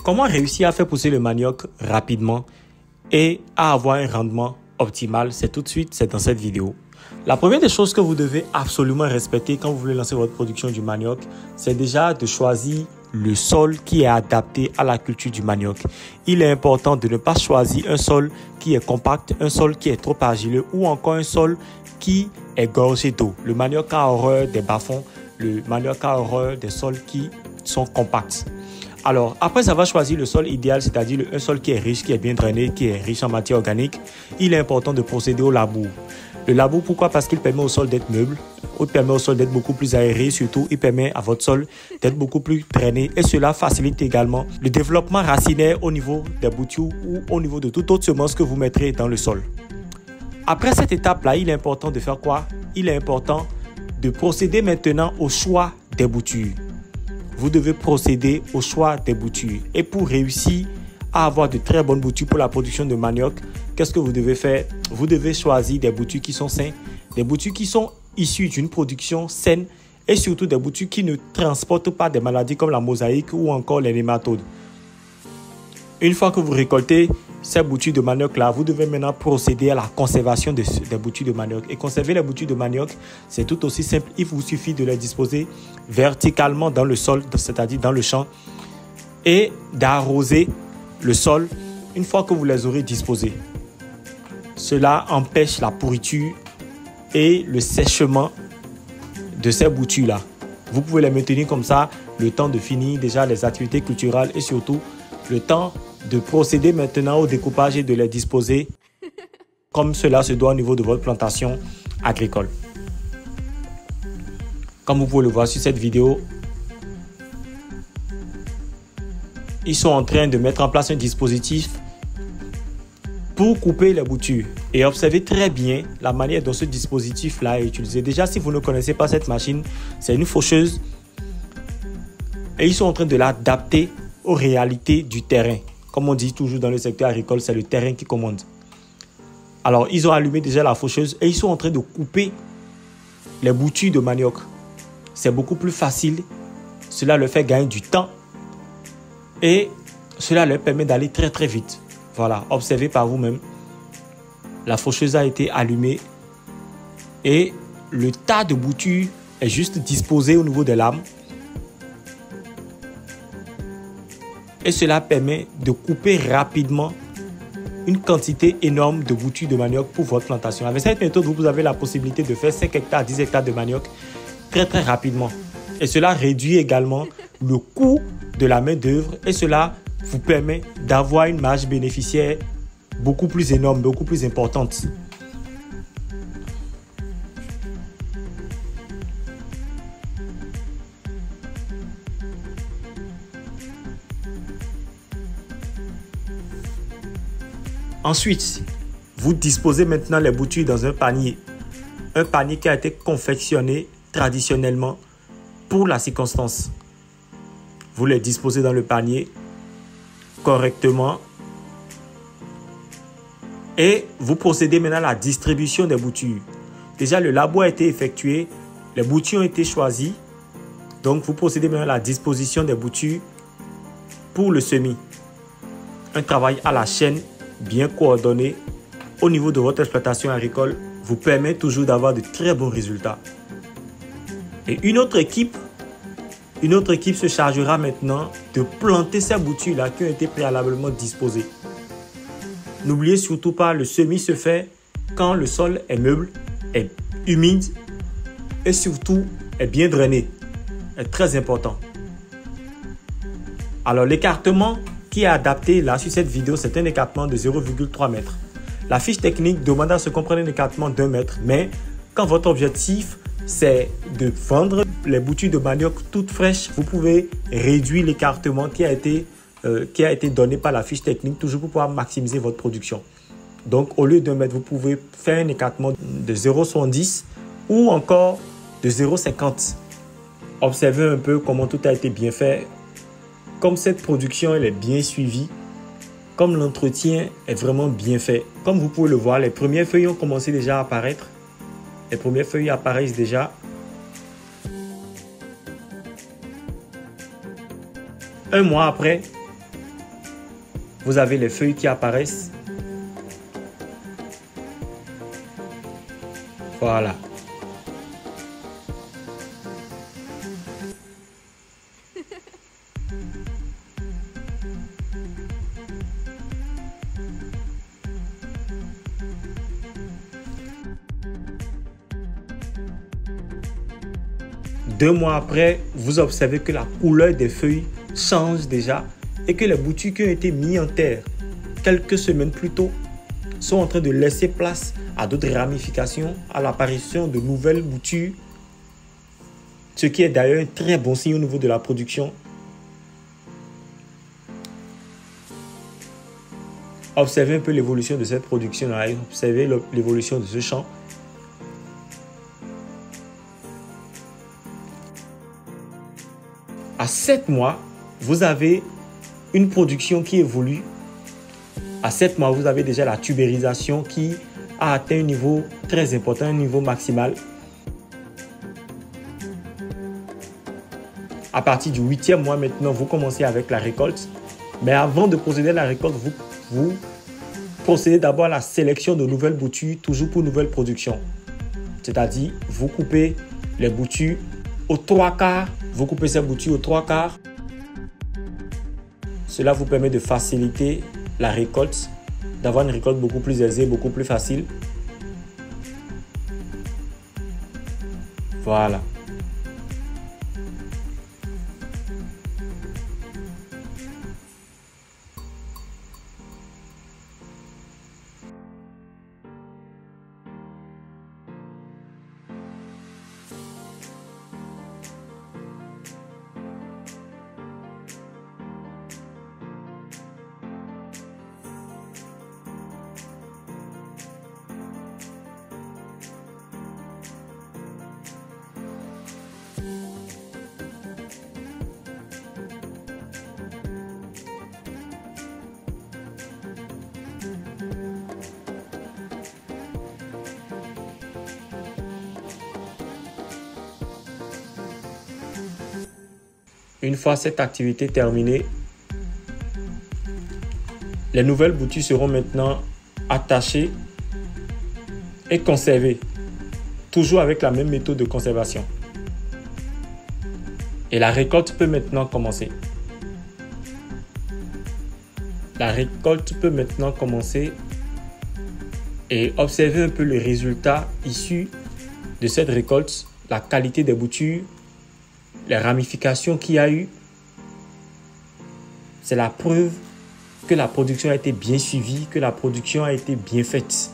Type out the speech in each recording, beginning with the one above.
Comment réussir à faire pousser le manioc rapidement et à avoir un rendement optimal? C'est tout de suite, c'est dans cette vidéo. La première des choses que vous devez absolument respecter quand vous voulez lancer votre production du manioc, c'est déjà de choisir le sol qui est adapté à la culture du manioc. Il est important de ne pas choisir un sol qui est compact, un sol qui est trop argileux ou encore un sol qui est gorgé d'eau. Le manioc a horreur des bas-fonds, le manioc a horreur des sols qui sont compacts. Alors, après avoir choisi le sol idéal, c'est-à-dire un sol qui est riche, qui est bien drainé, qui est riche en matière organique, il est important de procéder au labour. Le labour, pourquoi? Parce qu'il permet au sol d'être meuble, il permet au sol d'être beaucoup plus aéré, surtout il permet à votre sol d'être beaucoup plus drainé et cela facilite également le développement racinaire au niveau des boutures ou au niveau de toute autre semence que vous mettrez dans le sol. Après cette étape-là, il est important de faire quoi? Il est important de procéder maintenant au choix des boutures. Vous devez procéder au choix des boutures. Et pour réussir à avoir de très bonnes boutures pour la production de manioc, qu'est-ce que vous devez faire? Vous devez choisir des boutures qui sont saines, des boutures qui sont issues d'une production saine et surtout des boutures qui ne transportent pas des maladies comme la mosaïque ou encore les nématodes. Une fois que vous récoltez ces boutures de manioc-là, vous devez maintenant procéder à la conservation des boutures de manioc. Et conserver les boutures de manioc, c'est tout aussi simple. Il vous suffit de les disposer verticalement dans le sol, c'est-à-dire dans le champ, et d'arroser le sol une fois que vous les aurez disposés. Cela empêche la pourriture et le sèchement de ces boutures-là. Vous pouvez les maintenir comme ça le temps de finir déjà les activités culturelles et surtout le temps de procéder maintenant au découpage et de les disposer comme cela se doit au niveau de votre plantation agricole. Comme vous pouvez le voir sur cette vidéo, ils sont en train de mettre en place un dispositif pour couper les boutures. Et observez très bien la manière dont ce dispositif-là est utilisé. Déjà, si vous ne connaissez pas cette machine, c'est une faucheuse. Et ils sont en train de l'adapter aux réalités du terrain. Comme on dit toujours dans le secteur agricole, c'est le terrain qui commande. Alors, ils ont allumé déjà la faucheuse et ils sont en train de couper les boutures de manioc. C'est beaucoup plus facile. Cela leur fait gagner du temps. Et cela leur permet d'aller très très vite. Voilà, observez par vous-même. La faucheuse a été allumée et le tas de boutures est juste disposé au niveau des lames. Et cela permet de couper rapidement une quantité énorme de boutures de manioc pour votre plantation. Avec cette méthode, vous avez la possibilité de faire 5 hectares, 10 hectares de manioc très très rapidement. Et cela réduit également le coût de la main-d'œuvre et cela vous permet d'avoir une marge bénéficiaire beaucoup plus énorme, beaucoup plus importante. Ensuite, vous disposez maintenant les boutures dans un panier. Un panier qui a été confectionné traditionnellement pour la circonstance. Vous les disposez dans le panier correctement et vous procédez maintenant à la distribution des boutures. Déjà, le labour a été effectué, les boutures ont été choisies. Donc, vous procédez maintenant à la disposition des boutures pour le semis. Un travail à la chaîne bien coordonné au niveau de votre exploitation agricole vous permet toujours d'avoir de très bons résultats. Et une autre équipe se chargera maintenant de planter ces boutures-là qui ont été préalablement disposées. N'oubliez surtout pas, le semis se fait quand le sol est meuble, est humide et surtout est bien drainé. C'est très important. Alors l'écartement qui est adapté là sur cette vidéo, c'est un écartement de 0,3 m. La fiche technique demande à ce qu'on prenne un écartement d'1 m, mais quand votre objectif c'est de vendre les boutures de manioc toutes fraîches, vous pouvez réduire l'écartement qui a été donné par la fiche technique, toujours pour pouvoir maximiser votre production. Donc au lieu d'1 m, vous pouvez faire un écartement de 0,70 ou encore de 0,50. Observez un peu comment tout a été bien fait. Comme cette production elle est bien suivie, comme l'entretien est vraiment bien fait. Comme vous pouvez le voir, les premières feuilles ont commencé déjà à apparaître. Les premières feuilles apparaissent déjà. Un mois après, vous avez les feuilles qui apparaissent. Voilà. Deux mois après, vous observez que la couleur des feuilles change déjà et que les boutures qui ont été mises en terre quelques semaines plus tôt sont en train de laisser place à d'autres ramifications, à l'apparition de nouvelles boutures, ce qui est d'ailleurs un très bon signe au niveau de la production. Observez un peu l'évolution de cette production-là, observez l'évolution de ce champ. À 7 mois, vous avez une production qui évolue. À 7 mois, vous avez déjà la tubérisation qui a atteint un niveau très important, un niveau maximal. À partir du 8e mois maintenant, vous commencez avec la récolte. Mais avant de procéder à la récolte, vous procédez d'abord à la sélection de nouvelles boutures, toujours pour nouvelle production. C'est-à-dire, vous coupez les boutures aux 3/4. Vous coupez ces boutures aux 3/4. Cela vous permet de faciliter la récolte, d'avoir une récolte beaucoup plus aisée, beaucoup plus facile. Voilà. Une fois cette activité terminée, les nouvelles boutures seront maintenant attachées et conservées, toujours avec la même méthode de conservation. Et la récolte peut maintenant commencer. La récolte peut maintenant commencer et observer un peu le résultat issu de cette récolte, la qualité des boutures, les ramifications qu'il y a eu. C'est la preuve que la production a été bien suivie, que la production a été bien faite.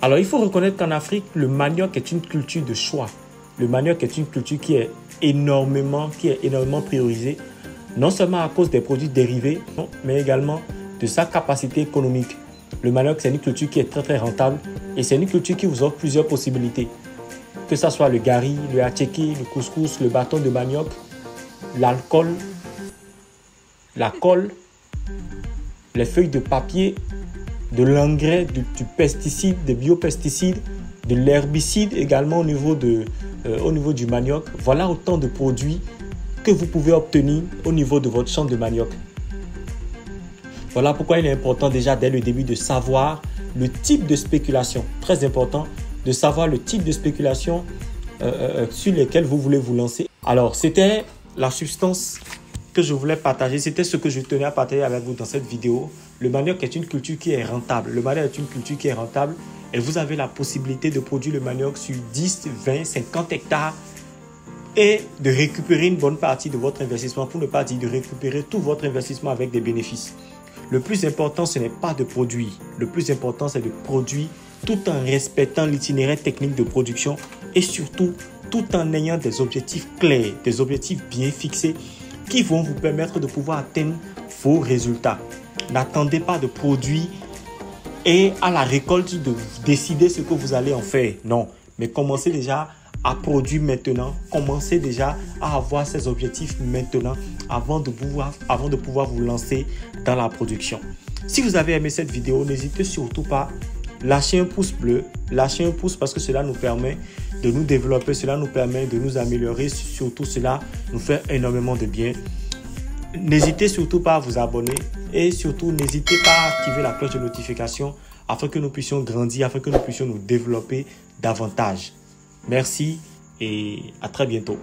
Alors, il faut reconnaître qu'en Afrique, le manioc est une culture de choix. Le manioc est une culture qui est énormément priorisée, non seulement à cause des produits dérivés, mais également de sa capacité économique. Le manioc, c'est une culture qui est très rentable et c'est une culture qui vous offre plusieurs possibilités. Que ce soit le gari, le attiéké, le couscous, le bâton de manioc, l'alcool, la colle, les feuilles de papier, de l'engrais, du pesticide, des biopesticides, de l'herbicide également au niveau du manioc. Voilà autant de produits que vous pouvez obtenir au niveau de votre champ de manioc. Voilà pourquoi il est important déjà dès le début de savoir le type de spéculation. Très important de savoir le type de spéculation sur lesquelles vous voulez vous lancer. Alors, c'était la substance que je voulais partager. C'était ce que je tenais à partager avec vous dans cette vidéo. Le manioc est une culture qui est rentable. Le manioc est une culture qui est rentable et vous avez la possibilité de produire le manioc sur 10, 20, 50 hectares et de récupérer une bonne partie de votre investissement, pour ne pas dire de récupérer tout votre investissement avec des bénéfices. Le plus important, ce n'est pas de produire. Le plus important, c'est de produire tout en respectant l'itinéraire technique de production et surtout tout en ayant des objectifs clairs, des objectifs bien fixés qui vont vous permettre de pouvoir atteindre vos résultats. N'attendez pas de produire et à la récolte de décider ce que vous allez en faire. Non, mais commencez déjà à produire maintenant. Commencez déjà à avoir ces objectifs maintenant avant de pouvoir vous lancer dans la production. Si vous avez aimé cette vidéo, n'hésitez surtout pas. Lâchez un pouce bleu, lâchez un pouce parce que cela nous permet de nous développer, cela nous permet de nous améliorer. Surtout, cela nous fait énormément de bien. N'hésitez surtout pas à vous abonner et surtout, n'hésitez pas à activer la cloche de notification afin que nous puissions grandir, afin que nous puissions nous développer davantage. Merci et à très bientôt.